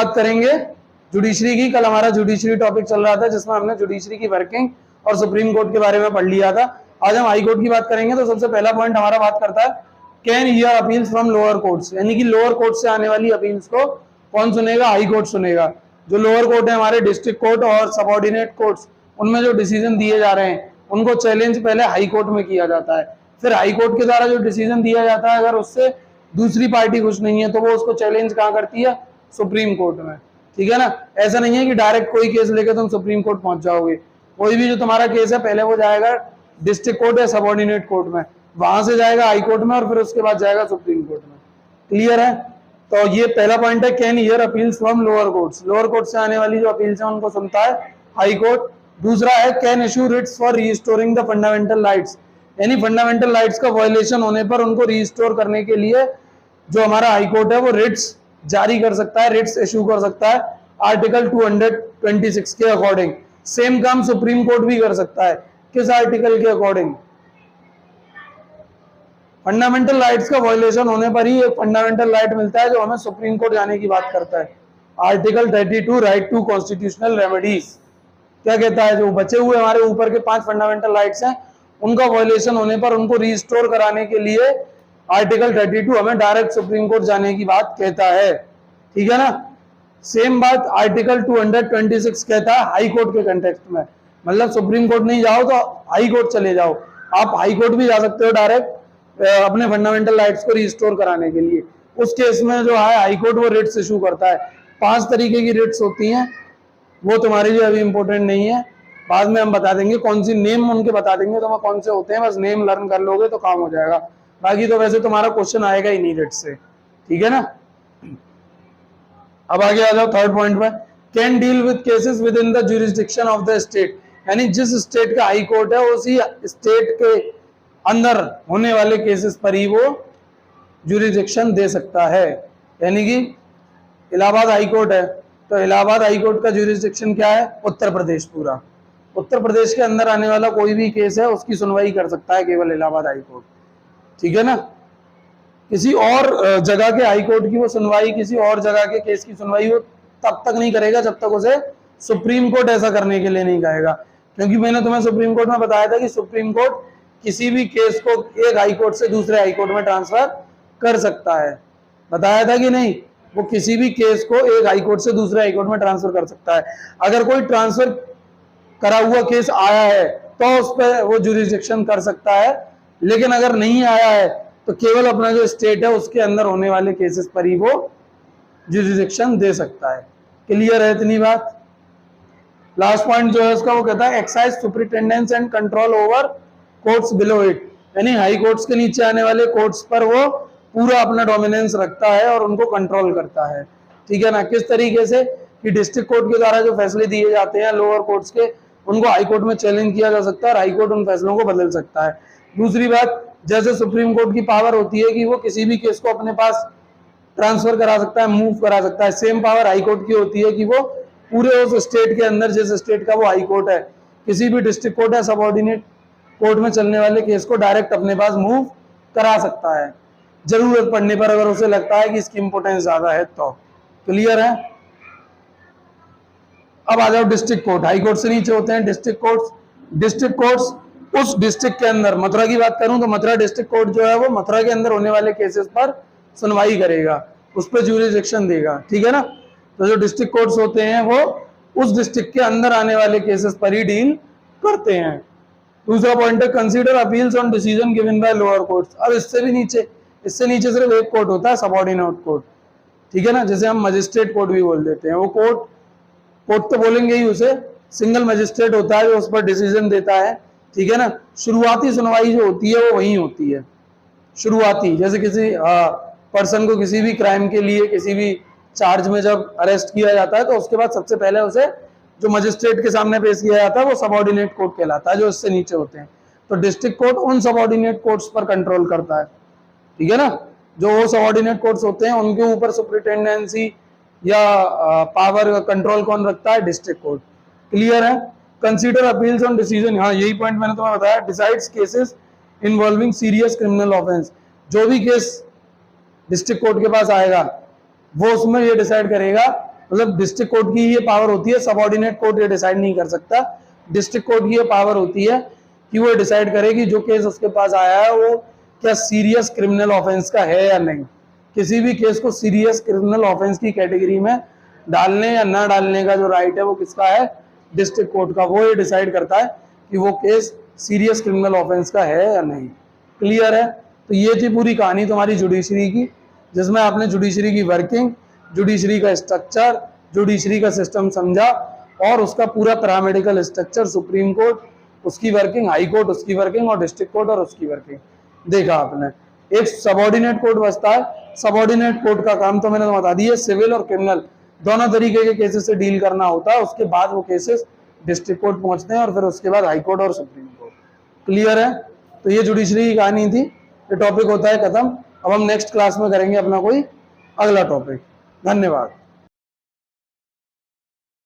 बात करेंगे जुडिशरी की। कल हमारा जुडिशरी टॉपिक चल रहा था जिसमें हमने जुडिशरी की वर्किंग और सुप्रीम कोर्ट के बारे में पढ़ लिया था। आज हम हाई कोर्ट की बात करेंगे। तो सबसे पहला पॉइंट हमारा बात करता है can hear appeals from lower courts, यानी कि लोअर कोर्ट से आने वाली अपील्स को कौन सुनेगा? हाई कोर्ट सुनेगा। जो लोअर कोर्ट है हमारे डिस्ट्रिक्ट कोर्ट और सबऑर्डिनेट कोर्ट्स, उनमें जो डिसीजन दिए जा रहे हैं उनको चैलेंज पहले हाई कोर्ट में किया जाता है। फिर हाई कोर्ट के द्वारा जो डिसीजन दिया जाता है अगर उससे दूसरी पार्टी खुश नहीं है तो वो उसको चैलेंज कहाँ करती है? सुप्रीम कोर्ट में। ठीक है ना। ऐसा नहीं है कि डायरेक्ट कोई केस लेकर तुम सुप्रीम कोर्ट पहुंच जाओगे। कोई भी जो तुम्हारा केस है पहले वो जाएगा डिस्ट्रिक्ट कोर्ट या सबऑर्डिनेट कोर्ट में, वहां से जाएगा हाई कोर्ट में और फिर उसके बाद जाएगा सुप्रीम कोर्ट में। क्लियर है? तो ये पहला पॉइंट है can hear appeals from lower courts. Lower court से आने वाली जो अपील्स है उनको सुनता है हाई कोर्ट। दूसरा है can issue Ritz for restoring the fundamental rights, यानी फंडामेंटल राइट्स का वायलेशन होने पर उनको रीस्टोर करने के लिए जो हमारा हाई कोर्ट है वो रिट्स जारी कर सकता है, रिट्स इशू कर सकता है आर्टिकल 226 के अकॉर्डिंग। सेम काम सुप्रीम कोर्ट भी कर सकता है। किस आर्टिकल के अकॉर्डिंग? फंडामेंटल राइट्स का वायलेशन होने पर ही एक फंडामेंटल राइट मिलता है जो हमें सुप्रीम कोर्ट जाने की बात करता है। Article 32 right to constitutional remedies क्या कहता है? जो बचे हुए हमारे ऊपर के 5 फंडामेंटल राइट्स हैं उनका वायलेशन होने पर उनको रिस्टोर कराने के लिए आर्टिकल 32 हमें डायरेक्ट सुप्रीम कोर्ट जाने की बात कहता है। ठीक है ना। सेम बात आर्टिकल 226 कहता है हाई कोर्ट के कंटेक्स्ट में, मतलब सुप्रीम कोर्ट नहीं जाओ तो हाई कोर्ट चले जाओ। आप हाई कोर्ट भी जा सकते हो डायरेक्ट अपने फंडामेंटल राइट्स को रिस्टोर कराने के लिए। उस केस में जो है हाई कोर्ट वो रिट्स इशू करता है। 5 तरीके की रिट्स होती हैं, वो तुम्हारे लिए अभी इंपॉर्टेंट नहीं है, बाद में हम बता देंगे कौन सी नेम उनके बता देंगे तुम्हें कौन से होते हैं। बस नेम लर्न कर लोगे तो काम हो जाएगा। बाकी तो वैसे तुम्हारा क्वेश्चन आएगा ही नहीं रिट्स से। ठीक है ना। अब आगे आ जाओ थर्ड पॉइंट पर। Can deal with cases with in the jurisdiction of the state, यानी जिस स्टेट का हाई कोर्ट है उसी स्टेट के अंदर होने वाले केसेस पर ही वो ज्यूरिसडिक्शन दे सकता है। यानी कि इलाहाबाद हाई कोर्ट है तो इलाहाबाद हाई कोर्ट का ज्यूरिसडिक्शन क्या है? उत्तर प्रदेश। पूरा उत्तर प्रदेश के अंदर आने वाला कोई भी केस है उसकी सुनवाई कर सकता है केवल इलाहाबाद हाई कोर्ट। ठीक है ना। किसी और जगह के हाई कोर्ट की वो सुनवाई, किसी और जगह के केस की सुनवाई वो तब तक नहीं करेगा जब तक उसे सुप्रीम कोर्ट ऐसा करने के लिए नहीं कहेगा। क्योंकि मैंने तुम्हें सुप्रीम कोर्ट में बताया था कि सुप्रीम कोर्ट किसी भी केस को एक हाई कोर्ट से दूसरे हाई कोर्ट में ट्रांसफर कर सकता है। बताया था कि नहीं? वो किसी भी केस को एक हाई कोर्ट से दूसरे हाई कोर्ट में ट्रांसफर कर सकता है। अगर कोई ट्रांसफर करा हुआ केस आया है तो उस पर वो ज्यूरिसडिक्शन कर सकता है, लेकिन अगर नहीं आया है तो केवल अपना जो स्टेट है उसके अंदर होने वाले केसेस पर ही वो ज्यूरिसडिक्शन दे सकता है। क्लियर है इतनी बात? लास्ट पॉइंट जो है उसका वो कहता है excise superintendence and control over courts below it, यानी हाई कोर्ट्स के नीचे आने वाले कोर्ट्स पर वो पूरा अपना डोमिनेंस रखता है और उनको कंट्रोल करता है। ठीक है ना। किस तरीके से? कि डिस्ट्रिक्ट कोर्ट के द्वारा जो फैसले दिए जाते हैं लोअर कोर्ट्स के, उनको हाई कोर्ट में चैलेंज किया जा सकता है और हाई कोर्ट उन फैसलों को बदल सकता है। दूसरी बात, जैसे सुप्रीम कोर्ट की पावर होती है कि वो किसी भी केस को अपने पास ट्रांसफर करा सकता है, मूव करा सकता है, सेम पावर हाई कोर्ट की होती है कि वो पूरे उस स्टेट के अंदर, जिस स्टेट का वो हाई कोर्ट है, किसी भी डिस्ट्रिक्ट कोर्ट या सबऑर्डिनेट कोर्ट में चलने वाले केस को डायरेक्ट अपने पास मूव करा सकता है जरूरत पड़ने पर, अगर उसे लगता है कि इसकी इंपोर्टेंस ज्यादा है तो। क्लियर है? अब आ जाओ डिस्ट्रिक्ट कोर्ट। हाई कोर्ट से नीचे होते हैं डिस्ट्रिक्ट कोर्ट्स। डिस्ट्रिक्ट कोर्ट्स उस डिस्ट्रिक्ट के अंदर, मथुरा की बात करूं तो मथुरा डिस्ट्रिक्ट कोर्ट जो है वो मथुरा के अंदर होने वाले केसेस पर सुनवाई करेगा, उस पर ज्यूरिसडिक्शन देगा। ठीक है ना। तो जो डिस्ट्रिक्ट कोर्ट्स होते हैं वो उस डिस्ट्रिक्ट के अंदर आने वाले केसेस पर ही डील करते हैं। दूसरा पॉइंट है consider appeals on decision given by lower courts. अब इससे भी नीचे, इससे नीचे सिर्फ एक कोर्ट होता है, सबऑर्डिनेट कोर्ट। ठीक है ना। जैसे हम मजिस्ट्रेट कोर्ट भी बोल देते हैं, वो कोर्ट तो बोलेंगे ही उसे, सिंगल मजिस्ट्रेट होता है जो उस पर डिसीजन देता है। ठीक है ना। शुरुआती सुनवाई जो होती है वो वहीं होती है, शुरुआती। जैसे किसी पर्सन को किसी भी क्राइम के लिए, किसी भी चार्ज में जब अरेस्ट किया जाता है तो उसके बाद सबसे पहले उसे जो मजिस्ट्रेट के सामने पेश किया जाता है वो सबऑर्डिनेट कोर्ट कहलाता है, जो इससे नीचे होते हैं। तो डिस्ट्रिक्ट कोर्ट उन सबऑर्डिनेट कोर्ट्स पर कंट्रोल करता है। ठीक है ना। जो वो सबऑर्डिनेट कोर्ट्स होते हैं उनके ऊपर सुपरिटेंडेंसी या पावर कंट्रोल कौन रखता है? District court. क्लियर है? कंसीडर अपील्स ऑन डिसीजन, हाँ यही पॉइंट मैंने तुम्हें बताया। Decides cases involving serious criminal offence, जो भी केस डिस्ट्रिक्ट कोर्ट के पास आएगा वो उसमें ये डिसाइड करेगा मतलब डिस्ट्रिक्ट कोर्ट की ये पावर होती है, सबऑर्डिनेट कोर्ट ये डिसाइड नहीं कर सकता। डिस्ट्रिक्ट कोर्ट की ये पावर होती है कि वो डिसाइड करे कि जो केस उसके पास आया है वो क्या सीरियस क्रिमिनल ऑफेंस का है या नहीं। किसी भी केस को सीरियस क्रिमिनल ऑफेंस की कैटेगरी में डालने या ना डालने का जो राइट है वो किसका है, डिस्ट्रिक्ट कोर्ट का। वो ये डिसाइड करता है कि वो केस सीरियस क्रिमिनल ऑफेंस का है या नहीं। क्लियर है? तो ये थी पूरी कहानी तुम्हारी जुडिशरी की, जिसमें आपने जुडिशरी की वर्किंग, जुडिशरी का स्ट्रक्चर, जुडिशरी का सिस्टम समझा और उसका पूरा पैरामेडिकल स्ट्रक्चर, सुप्रीम कोर्ट उसकी वर्किंग, हाई कोर्ट उसकी वर्किंग और डिस्ट्रिक्ट कोर्ट और उसकी वर्किंग देखा आपने। एक सबऑर्डिनेट कोर्ट बचता है। सबऑर्डिनेट कोर्ट का काम तो मैंने बता दिया, सिविल और क्रिमिनल दोनों तरीके के केसेस से डील करना होता है। उसके बाद वो केसेस डिस्ट्रिक्ट कोर्ट पहुंचते हैं और फिर उसके बाद हाई कोर्ट और सुप्रीम कोर्ट। क्लियर है? तो ये जुडिशरी की कहानी थी। ये टॉपिक होता है खत्म। अब हम नेक्स्ट क्लास में करेंगे अपना कोई अगला टॉपिक। धन्यवाद।